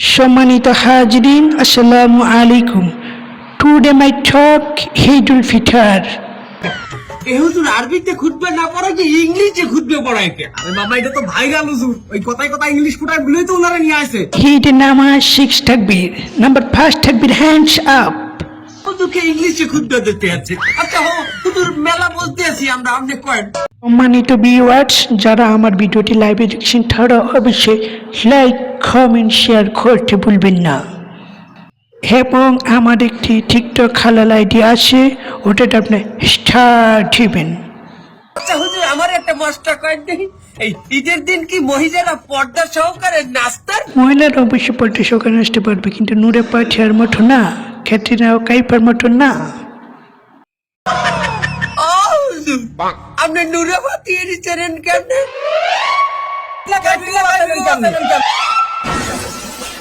সম্মানিত হাজরিন, আসসালামু আলাইকুম। টুডে মাই টক ঈদুল ফিতর। এ হুজুর আরবিতে খুতবা না পড়ায় কি ইংলিশে খুতবা পড়ায় কে? আরে বাবা এটা তো ভাইরাল হুজুর, ওই কথায় কথায় ইংলিশ ফুটায় বলেই তো ওনারা নিয়ে আসে। ঈদের নামাজ 6 তাকবীর। নাম্বার 1 তাকবীর, হ্যান্ডস আপ। হুজুরকে ইংলিশে খুতবা দিতে আছে। আচ্ছা হুজুর মেলা বলতে আছি আমরা, আপনি কয়েন। সম্মানিত ভিউয়ার্স, যারা আমার ভিডিওটি লাইভে দেখছেন তারা অবশ্যই লাইক, কমেন্ট, শেয়ার করতে ভুলবেন না। এবং আমার একটি টিকটক হালাল আইডি আছে, ওটাতে আপনি স্টার দিবেন। আচ্ছা হুজুর আমার একটা মশলা কয়েন দেখি, এই ঈদের দিন কি মহিলারা পর্দা সহকারে নাস্তার? মহিলারা অবশ্যই পড়তে সকালে আসতে পারবে, কিন্তু নূরে পাঠিয়ার মতো না, ক্যাটরিনা ও কাইফার মতো না। ও হুজুর আপনি নুরাবাতি এর চেনেন কেমনে?